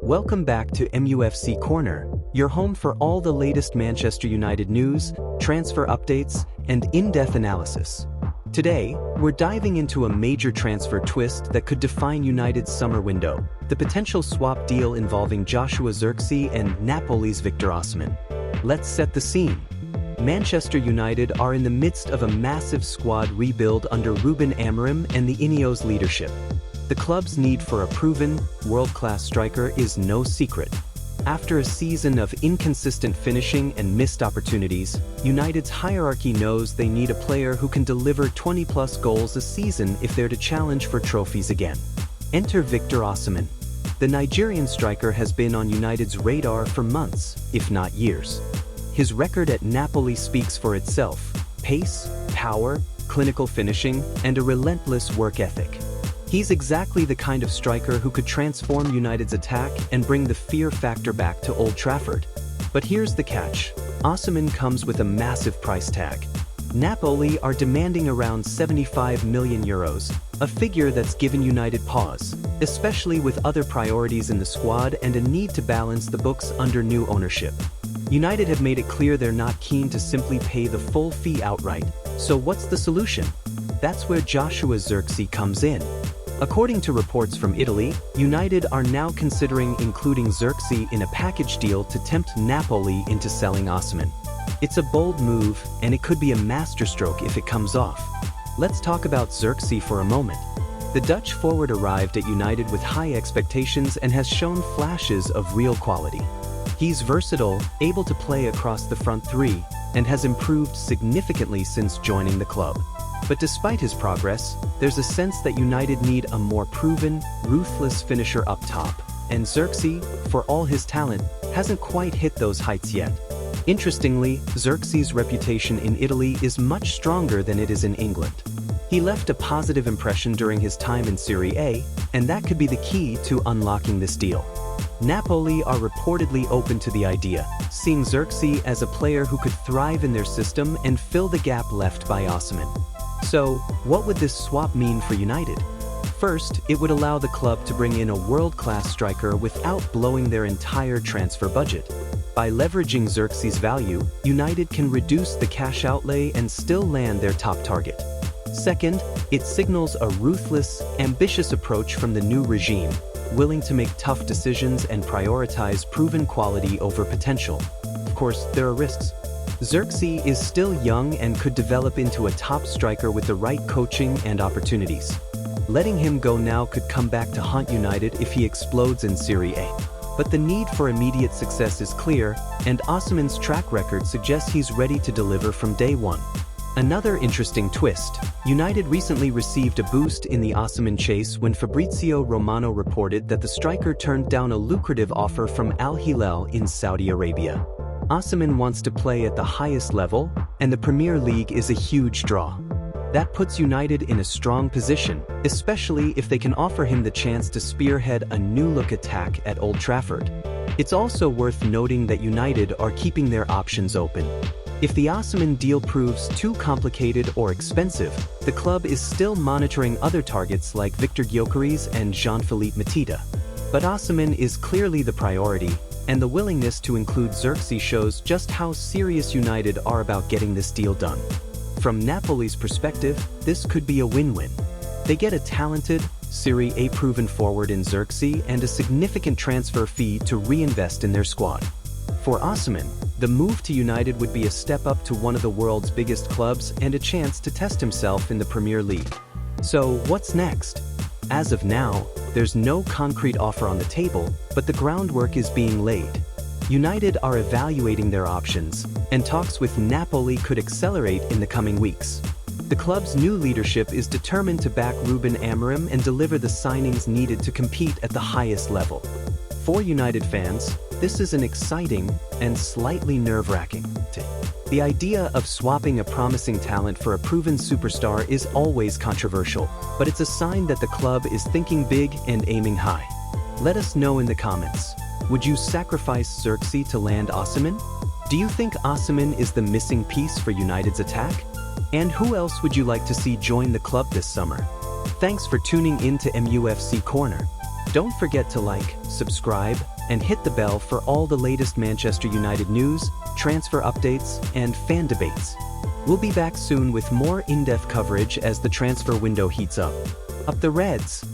Welcome back to MUFC Corner, your home for all the latest Manchester United news, transfer updates, and in-depth analysis. Today, we're diving into a major transfer twist that could define United's summer window, the potential swap deal involving Joshua Zirkzee and Napoli's Victor Osimhen. Let's set the scene. Manchester United are in the midst of a massive squad rebuild under Ruben Amorim and the Ineos leadership. The club's need for a proven, world-class striker is no secret. After a season of inconsistent finishing and missed opportunities, United's hierarchy knows they need a player who can deliver 20-plus goals a season if they're to challenge for trophies again. Enter Victor Osimhen. The Nigerian striker has been on United's radar for months, if not years. His record at Napoli speaks for itself: pace, power, clinical finishing, and a relentless work ethic. He's exactly the kind of striker who could transform United's attack and bring the fear factor back to Old Trafford. But here's the catch: Osimhen comes with a massive price tag. Napoli are demanding around €75 million, a figure that's given United pause, especially with other priorities in the squad and a need to balance the books under new ownership. United have made it clear they're not keen to simply pay the full fee outright. So what's the solution? That's where Joshua Zirkzee comes in. According to reports from Italy, United are now considering including Zirkzee in a package deal to tempt Napoli into selling Osimhen. It's a bold move, and it could be a masterstroke if it comes off. Let's talk about Zirkzee for a moment. The Dutch forward arrived at United with high expectations and has shown flashes of real quality. He's versatile, able to play across the front three, and has improved significantly since joining the club. But despite his progress, there's a sense that United need a more proven, ruthless finisher up top, and Zirkzee, for all his talent, hasn't quite hit those heights yet. Interestingly, Zirkzee's reputation in Italy is much stronger than it is in England. He left a positive impression during his time in Serie A, and that could be the key to unlocking this deal. Napoli are reportedly open to the idea, seeing Zirkzee as a player who could thrive in their system and fill the gap left by Osimhen. So, what would this swap mean for United? First, it would allow the club to bring in a world-class striker without blowing their entire transfer budget. By leveraging Zirkzee's value, United can reduce the cash outlay and still land their top target. Second, it signals a ruthless, ambitious approach from the new regime, willing to make tough decisions and prioritize proven quality over potential. Of course, there are risks. Zirkzee is still young and could develop into a top striker with the right coaching and opportunities. Letting him go now could come back to haunt United if he explodes in Serie A. But the need for immediate success is clear, and Osimhen's track record suggests he's ready to deliver from day one. Another interesting twist: United recently received a boost in the Osimhen chase when Fabrizio Romano reported that the striker turned down a lucrative offer from Al Hilal in Saudi Arabia. Osimhen wants to play at the highest level, and the Premier League is a huge draw. That puts United in a strong position, especially if they can offer him the chance to spearhead a new-look attack at Old Trafford. It's also worth noting that United are keeping their options open. If the Osimhen deal proves too complicated or expensive, the club is still monitoring other targets like Victor Osimhen and Jean-Philippe Mateta. But Osimhen is clearly the priority, and the willingness to include Zirkzee shows just how serious United are about getting this deal done. From Napoli's perspective, this could be a win-win. They get a talented, Serie A proven forward in Zirkzee and a significant transfer fee to reinvest in their squad. For Osimhen, the move to United would be a step up to one of the world's biggest clubs and a chance to test himself in the Premier League. So, what's next? As of now, there's no concrete offer on the table, but the groundwork is being laid. United are evaluating their options, and talks with Napoli could accelerate in the coming weeks. The club's new leadership is determined to back Ruben Amorim and deliver the signings needed to compete at the highest level. For United fans, this is an exciting and slightly nerve-wracking thing. The idea of swapping a promising talent for a proven superstar is always controversial, but it's a sign that the club is thinking big and aiming high. Let us know in the comments. Would you sacrifice Zirkzee to land Osimhen? Do you think Osimhen is the missing piece for United's attack? And who else would you like to see join the club this summer? Thanks for tuning in to MUFC Corner. Don't forget to like, subscribe, and hit the bell for all the latest Manchester United news, transfer updates, and fan debates. We'll be back soon with more in-depth coverage as the transfer window heats up. Up the Reds!